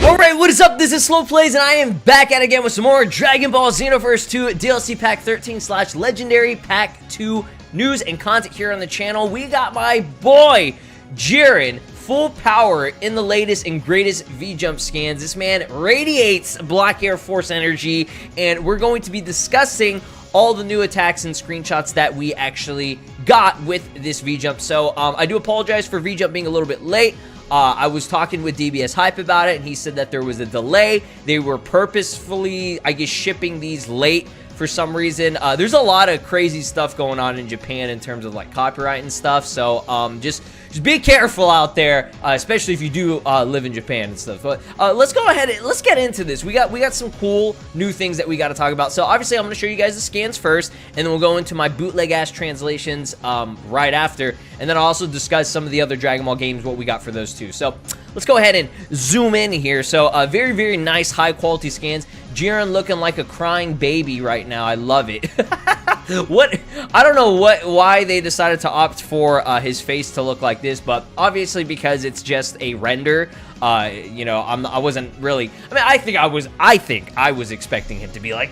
Alright, what is up? This is Slow Plays, and I am back at it again with some more Dragon Ball Xenoverse 2 DLC Pack 13/Legendary Pack 2 news and content here on the channel. We got my boy, Jiren, full power in the latest and greatest V-Jump scans. This man radiates Black Air Force energy, and we're going to be discussing all the new attacks and screenshots that we actually got with this V-Jump. So, I do apologize for V-Jump being a little bit late. I was talking with DBS Hype about it, and he said that there was a delay. They were purposefully, I guess, shipping these late for some reason. There's a lot of crazy stuff going on in Japan in terms of, like, copyright and stuff, so just be careful out there, especially if you do live in Japan and stuff. But let's go ahead and let's get into this. We got some cool new things that we got to talk about. So obviously I'm going to show you guys the scans first, and then we'll go into my bootleg ass translations right after, and then I'll also discuss some of the other Dragon Ball games, what we got for those two. So let's go ahead and zoom in here. So very, very nice high quality scans. Jiren looking like a crying baby right now. I love it. I don't know why they decided to opt for his face to look like this, but obviously because it's just a render. You know, I wasn't really, I mean, I think I was expecting him to be like,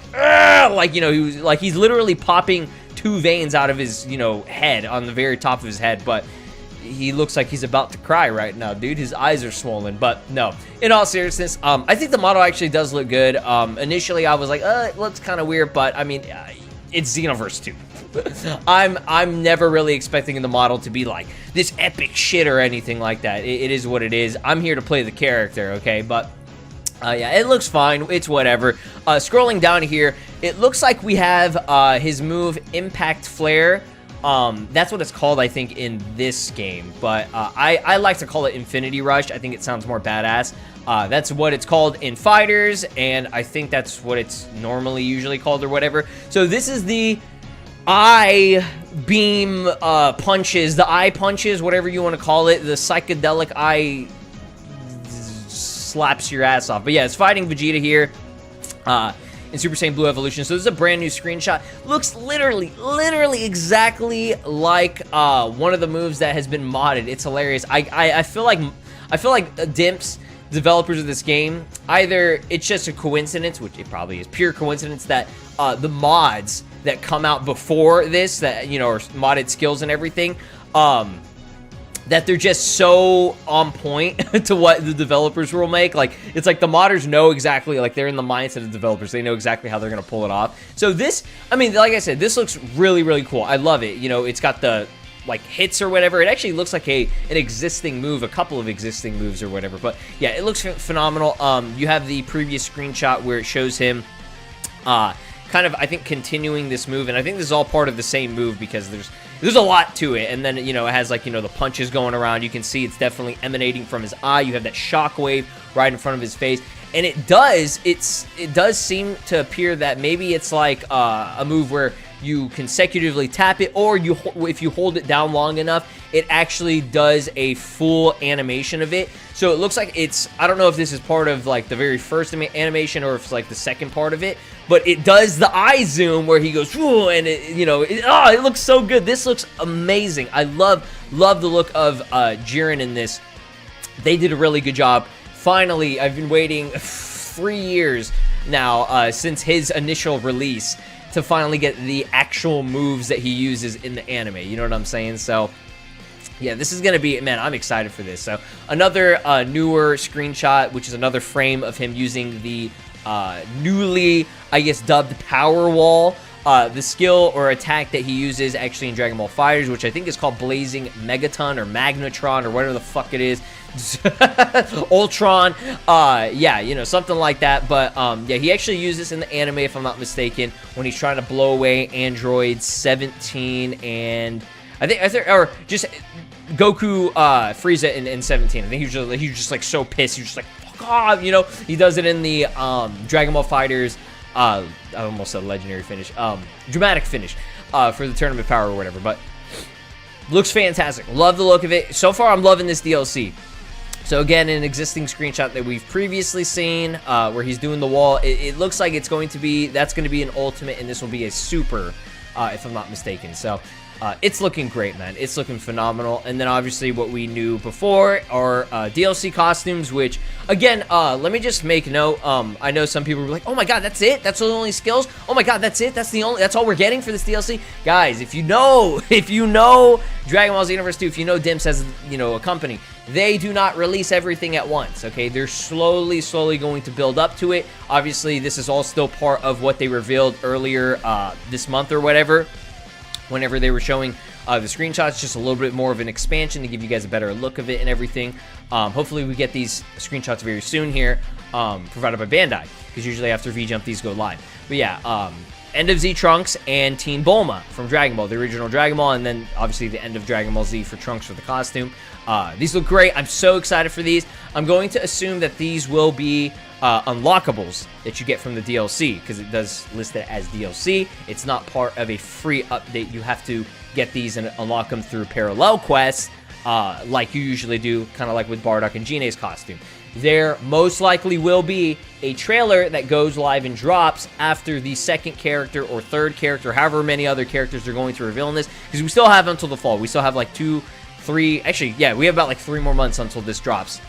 you know, he's literally popping two veins out of his, you know, head on the very top of his head, but he looks like he's about to cry right now, dude. His eyes are swollen. But no, in all seriousness, I think the model actually does look good. Initially I was like, it looks kind of weird, but I mean, it's Xenoverse 2. I'm never really expecting the model to be like this epic shit or anything like that. It is what it is. I'm here to play the character, okay? But yeah, it looks fine. It's whatever. Scrolling down here, it looks like we have his move Impactflare. That's what it's called, I think, in this game, but I like to call it Infinity Rush. I think it sounds more badass. That's what it's called in Fighters, and I think that's what it's normally usually called or whatever. So this is the eye beam punches, the eye punches, whatever you want to call it, the psychedelic eye slaps your ass off. But yeah, it's fighting Vegeta here. In Super Saiyan Blue Evolution. So this is a brand new screenshot. Looks literally exactly like one of the moves that has been modded. It's hilarious. I feel like Dimps, developers of this game, either it's just a coincidence, which it probably is pure coincidence, that the mods that come out before this, that, you know, are modded skills and everything, that they're just so on point to what the developers will make. Like, it's like the modders know exactly, like, they're in the mindset of the developers. They know exactly how they're going to pull it off. So this, I mean, like I said, this looks really cool. I love it. You know, it's got the, like, hits or whatever. It actually looks like an existing move, a couple of existing moves or whatever. But, yeah, it looks phenomenal. You have the previous screenshot where it shows him kind of, I think, continuing this move. And I think this is all part of the same move because there's a lot to it. And then, you know, it has, like, you know, the punches going around. You can see it's definitely emanating from his eye. You have that shockwave right in front of his face. And it does seem to appear that maybe it's like a move where you consecutively tap it, or if you hold it down long enough, it actually does a full animation of it. So it looks like it's, I don't know if this is part of, like, the very first animation or if it's, like, the second part of it, but it does the eye zoom where he goes, whoa, and it, you know, it looks so good. This looks amazing. I love the look of Jiren in this. They did a really good job. Finally, I've been waiting 3 years now since his initial release to finally get the actual moves that he uses in the anime. You know what I'm saying? So yeah, this is gonna be, man, I'm excited for this. So another newer screenshot, which is another frame of him using the newly, I guess, dubbed Power Wall. The skill or attack that he uses actually in Dragon Ball FighterZ, which I think is called Blazing Megaton or Magnetron or whatever the fuck it is. Ultron, yeah, you know, something like that. But yeah, he actually used this in the anime, if I'm not mistaken, when he's trying to blow away Android 17 and I think, or just Goku, Frieza in 17. I think he was just like so pissed. He was just like, fuck off, you know. He does it in the Dragon Ball FighterZ. I almost said legendary finish, dramatic finish, for the tournament power or whatever. But looks fantastic. Love the look of it. So far, I'm loving this DLC. So again, an existing screenshot that we've previously seen, where he's doing the wall. It looks like it's going to be, that's going to be an ultimate, and this will be a super, if I'm not mistaken. So It's looking great, man. It's looking phenomenal. And then obviously what we knew before are DLC costumes, which again, let me just make note. I know some people were like, oh my god, that's it? That's the only skills? Oh my god, that's it? That's all we're getting for this DLC? Guys, if you know Dragon Ball Xenoverse 2, if you know Dimps as, a company, they do not release everything at once, okay? They're slowly going to build up to it. Obviously, this is all still part of what they revealed earlier this month or whatever. Whenever they were showing the screenshots, just a little bit more of an expansion to give you guys a better look of it and everything. Hopefully we get these screenshots very soon here, provided by Bandai, because usually after V-Jump these go live. But yeah, End of Z Trunks and Teen Bulma from Dragon Ball, the original Dragon Ball, and then obviously the End of Dragon Ball Z for Trunks for the costume. These look great. I'm so excited for these. I'm going to assume that these will be unlockables that you get from the DLC, because it does list it as DLC. It's not part of a free update. You have to get these and unlock them through parallel quests, like you usually do, kind of like with Bardock and Jine's costume. There most likely will be a trailer that goes live and drops after the second character or third character, however many other characters they're going to reveal in this, because we still have until the fall. We still have like 2, 3, actually, yeah, we have about like 3 more months until this drops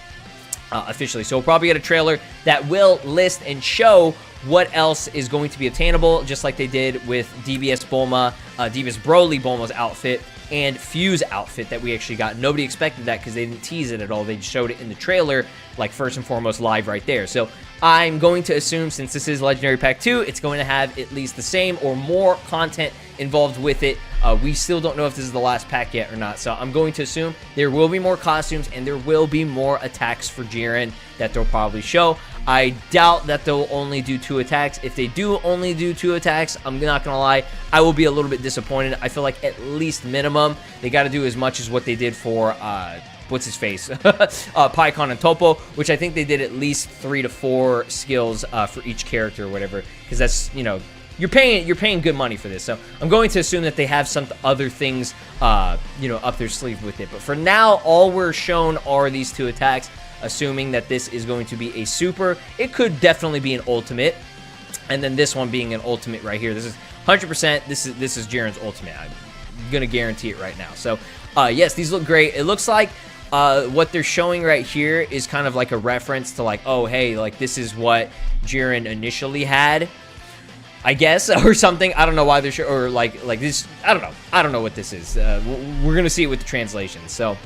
officially. So we'll probably get a trailer that will list and show what else is going to be obtainable, just like they did with DBS Bulma, DBS Broly Bulma's outfit, and Fuse outfit that we actually got. Nobody expected that because they didn't tease it at all. They just showed it in the trailer, like first and foremost live right there. So I'm going to assume, since this is Legendary Pack 2, it's going to have at least the same or more content involved with it. We still don't know if this is the last pack yet or not, so I'm going to assume there will be more costumes and there will be more attacks for Jiren that they'll probably show. I doubt that they'll only do 2 attacks. If they do only do 2 attacks, I'm not gonna lie, I will be a little bit disappointed. I feel like at least minimum they got to do as much as what they did for what's his face, Paikon and Topo, which I think they did at least 3 to 4 skills for each character or whatever, because that's, you're paying good money for this. So I'm going to assume that they have some other things up their sleeve with it. But for now, all we're shown are these 2 attacks, assuming that this is going to be a super. It could definitely be an ultimate, and then this one being an ultimate right here. This is 100%. This is Jiren's ultimate. I'm gonna guarantee it right now. So yes, these look great. It looks like what they're showing right here is kind of like a reference to, like, oh hey, like this is what Jiren initially had, I guess, or something. I don't know why they're or like this. I don't know what this is. We're gonna see it with the translation. So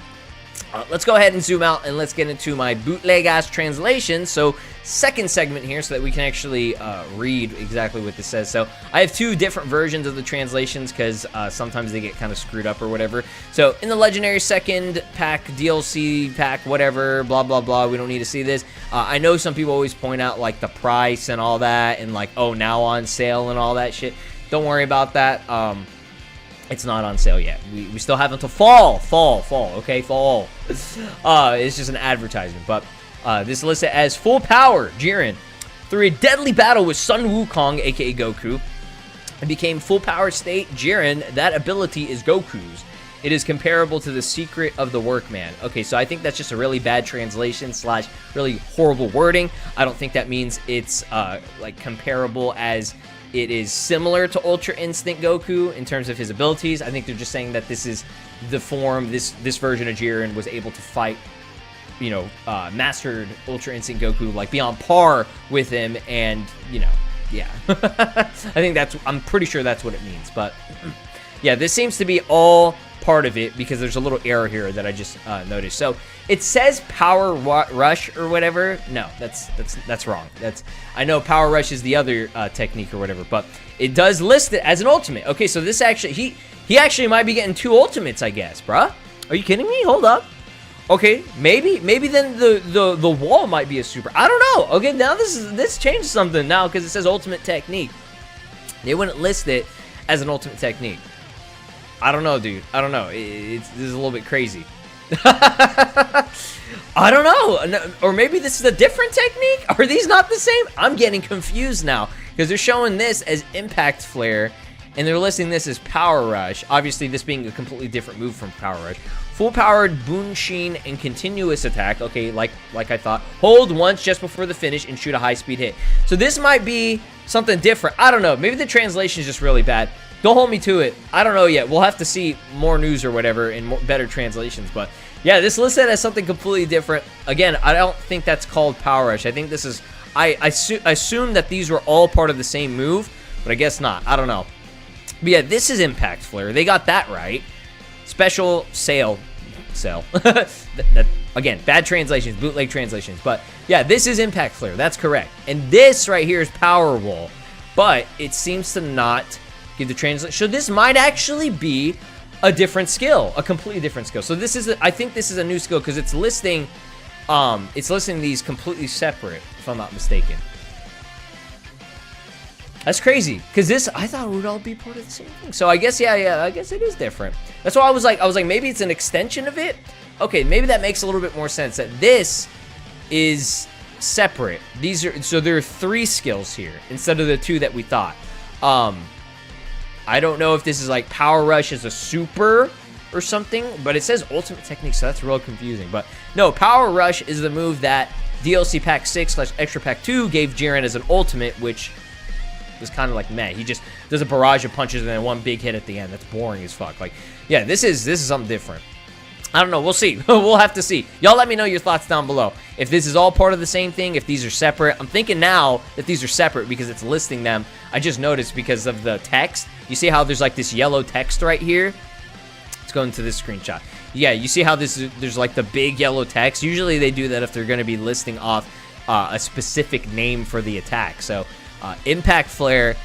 let's go ahead and zoom out and let's get into my bootleg ass translation. So second segment here, so that we can actually read exactly what this says. So I have 2 different versions of the translations because sometimes they get kind of screwed up or whatever. So in the Legendary second pack, DLC pack, whatever, blah blah blah, we don't need to see this. I know some people always point out like the price and all that, and like, oh, now on sale and all that shit. Don't worry about that. It's not on sale yet. We still have until fall, okay, fall. It's just an advertisement, but this is listed as full power Jiren. Through a deadly battle with Sun Wukong, aka Goku, and became full power state Jiren. That ability is Goku's. It is comparable to the secret of the workman. Okay, so I think that's just a really bad translation / really horrible wording. I don't think that means it's like comparable as it is similar to Ultra Instinct Goku in terms of his abilities. I think they're just saying that this is the form this version of Jiren was able to fight, mastered Ultra Instinct Goku, like be on par with him, and yeah. I'm pretty sure that's what it means. But yeah, this seems to be all part of it, because there's a little error here that I just noticed. So it says Power Rush or whatever. No, that's wrong. I know Power Rush is the other technique or whatever, but it does list it as an ultimate. Okay, so this actually, he actually might be getting 2 ultimates, I guess, bruh. Are you kidding me? Hold up. Okay, maybe then the wall might be a super. I don't know. Okay, now this changed something now, because it says ultimate technique. They wouldn't list it as an ultimate technique. I don't know, dude. I don't know. This is a little bit crazy. I don't know. Or maybe this is a different technique? Are these not the same? I'm getting confused now, because they're showing this as Impactflare, and they're listing this as Power Rush. Obviously, this being a completely different move from Power Rush. Full-powered Bunshin and continuous attack. Okay, like I thought. Hold once just before the finish and shoot a high-speed hit. So this might be something different. I don't know. Maybe the translation is just really bad. Don't hold me to it. I don't know yet. We'll have to see more news or whatever in better translations. But yeah, this listed as something completely different. Again, I don't think that's called Power Rush. I think this is... I assume that these were all part of the same move, but I guess not. I don't know. But yeah, this is Impactflare. They got that right. Special sale. Again, bad translations, bootleg translations. But yeah, this is Impactflare. That's correct. And this right here is Power Wall. But it seems to not give the translation. So this might actually be a different skill, a completely different skill. So this is, I think this is a new skill because it's listing these completely separate, if I'm not mistaken. That's crazy, because this, I thought it would all be part of the same thing. So I guess, yeah, I guess it is different. That's why I was like, maybe it's an extension of it. Okay, maybe that makes a little bit more sense, that this is separate. These are, so there are 3 skills here, instead of the 2 that we thought. I don't know if this is like Power Rush as a super or something, but it says Ultimate Technique, so that's real confusing. But no, Power Rush is the move that DLC Pack 6/Extra Pack 2 gave Jiren as an ultimate, which is kind of like meh. He just does a barrage of punches and then one big hit at the end. That's boring as fuck. Like, yeah, this is something different. I don't know. We'll see. We'll have to see. Y'all let me know your thoughts down below. If this is all part of the same thing, if these are separate. I'm thinking now that these are separate because it's listing them. I just noticed because of the text. You see how there's like this yellow text right here? Let's go into this screenshot. Yeah, you see how there's like the big yellow text? Usually they do that if they're going to be listing off a specific name for the attack. So Impactflare,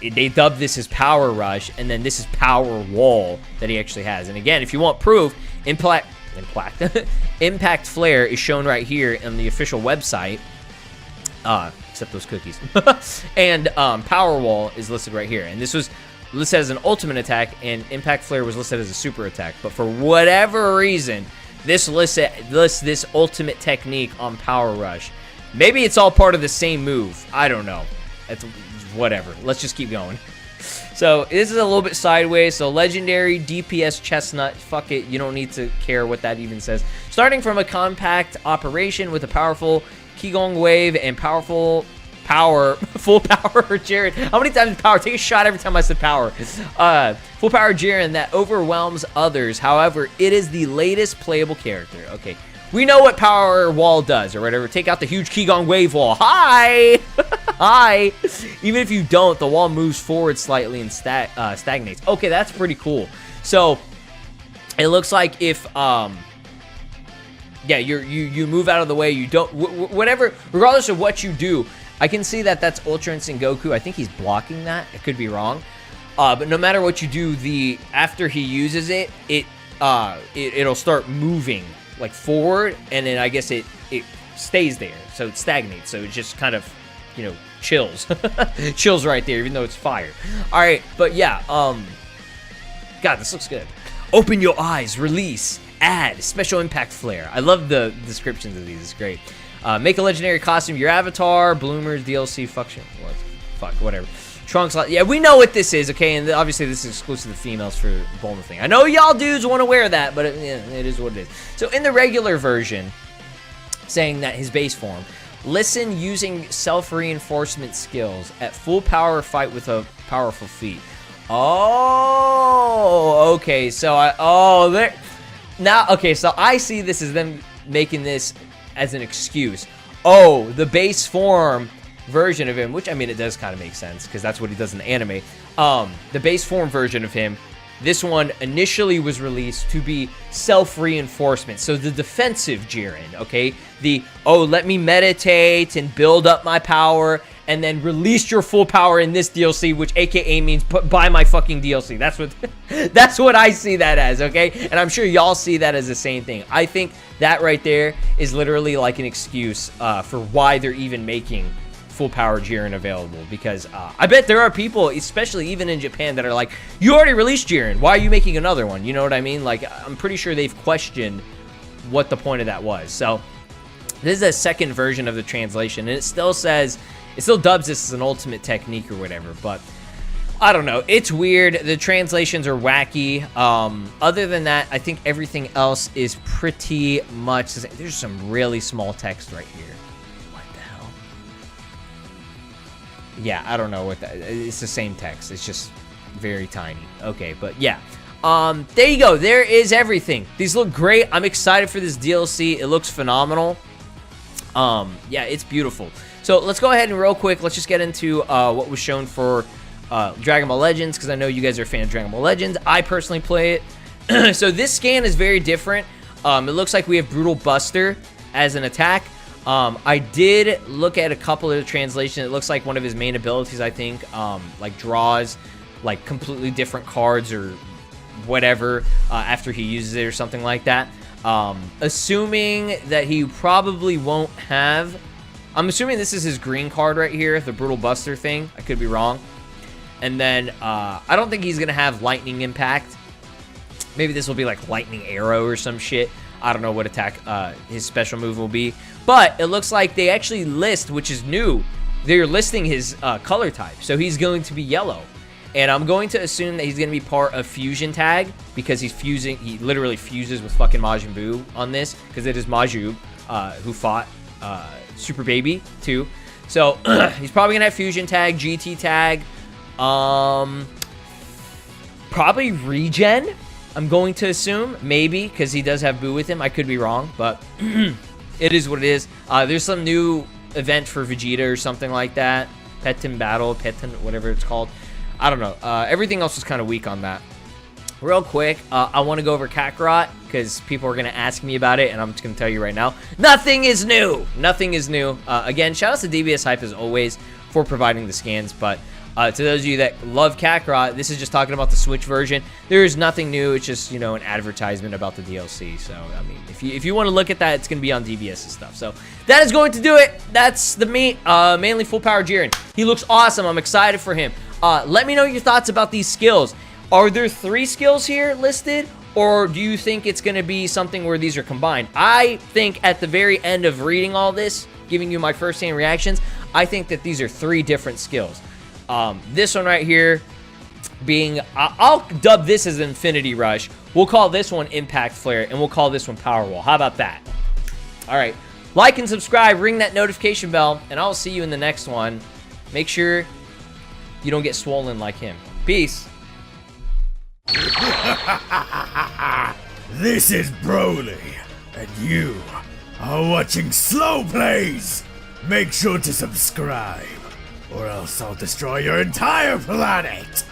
they dubbed this as Power Rush, and then this is Power Wall that he actually has. And again, if you want proof, Impactflare is shown right here on the official website, except those cookies. And Power Wall is listed right here. And this was listed as an ultimate attack, and Impactflare was listed as a super attack. But for whatever reason, this lists this ultimate technique on Power Rush. Maybe it's all part of the same move. I don't know. It's whatever. Let's just keep going. So this is a little bit sideways. So legendary DPS chestnut. Fuck it. You don't need to care what that even says. Starting from a compact operation with a powerful Qigong wave and full power Jiren. How many times power? Take a shot every time I said power. Full power Jiren that overwhelms others. However, it is the latest playable character. Okay. We know what Power Wall does, or whatever. Take out the huge Qigong Wave Wall. Hi! Hi! Even if you don't, the wall moves forward slightly and stagnates. Okay, that's pretty cool. So, it looks like if, yeah, you move out of the way, you don't, whatever, regardless of what you do, I can see that that's Ultra Instinct Goku. I think he's blocking that. I could be wrong. But no matter what you do, after he uses it, it'll start moving like forward, and then I guess it stays there, so it stagnates, so it just kind of, you know, chills. Chills right there, even though it's fire. Alright, but yeah, God, this looks good. Open your eyes, release, add, special impact flare. I love the descriptions of these, it's great. Make a legendary costume your avatar, bloomers, DLC, whatever. Trunks, yeah, we know what this is, okay, and obviously this is exclusive to females for the Bulma thing. I know y'all dudes want to wear that, but it is what it is. So in the regular version, saying that his base form, listen using self-reinforcement skills at full power fight with a powerful feat. Oh, okay, so so I see this as them making this as an excuse. Oh, the base form version of him, which, I mean, it does kind of make sense because that's what he does in the anime. The base form version of him, this one initially was released to be self-reinforcement. So the defensive Jiren, okay? Let me meditate and build up my power and then release your full power in this DLC, which AKA means buy my fucking DLC. That's what I see that as, okay? And I'm sure y'all see that as the same thing. I think that right there is literally like an excuse for why they're even making full power Jiren available, because I bet there are people, especially even in Japan, that are like, you already released Jiren, why are you making another one? You know what I mean? Like, I'm pretty sure they've questioned what the point of that was. So this is a second version of the translation, and it still dubs this as an ultimate technique or whatever, but I don't know, it's weird. The translations are wacky. Other than that, I think everything else is pretty much the same. There's some really small text right here. Yeah, I don't know what that. It's the same text. It's just very tiny. Okay, but yeah. There you go. There is everything. These look great. I'm excited for this DLC. It looks phenomenal. Yeah, it's beautiful. So let's go ahead and real quick, let's just get into what was shown for Dragon Ball Legends, because I know you guys are a fan of Dragon Ball Legends. I personally play it. So this scan is very different. It looks like we have Brutal Buster as an attack. I did look at a couple of the translations. It looks like one of his main abilities, I think, like draws like completely different cards or whatever after he uses it or something like that. Assuming that he probably won't have... I'm assuming this is his green card right here, the Brutal Buster thing. I could be wrong. And then I don't think he's going to have Lightning Impact. Maybe this will be like Lightning Arrow or some shit. I don't know what attack his special move will be. But it looks like they actually list, which is new, they're listing his color type. So he's going to be yellow. And I'm going to assume that he's going to be part of Fusion Tag, because he's fusing. He literally fuses with fucking Majin Buu on this, because it is Maju who fought Super Baby too. So he's probably gonna have Fusion Tag, GT Tag, probably Regen. I'm going to assume, maybe, because he does have Buu with him. I could be wrong, but it is what it is. There's some new event for Vegeta or something like that. Petin Battle, Petin, whatever it's called. I don't know. Everything else is kind of weak on that. Real quick, I want to go over Kakarot, because people are going to ask me about it, and I'm just going to tell you right now, nothing is new. Nothing is new. Again, shout out to DBS Hype as always for providing the scans, but to those of you that love Kakarot, this is just talking about the Switch version. There is nothing new. It's just, you know, an advertisement about the DLC. So, I mean, if you want to look at that, it's going to be on DBS's stuff. So, that is going to do it. That's the mainly full power Jiren. He looks awesome. I'm excited for him. Let me know your thoughts about these skills. Are there 3 skills here listed, or do you think it's going to be something where these are combined? I think at the very end of reading all this, giving you my first-hand reactions, I think that these are 3 different skills. This one right here being, I'll dub this as Infinity Rush. We'll call this one Impact Flare, and we'll call this one Power Wall. How about that? All right. Like and subscribe, ring that notification bell, and I'll see you in the next one. Make sure you don't get swollen like him. Peace. This is Broly, and you are watching Slow Plays. Make sure to subscribe, or else I'll destroy your entire planet.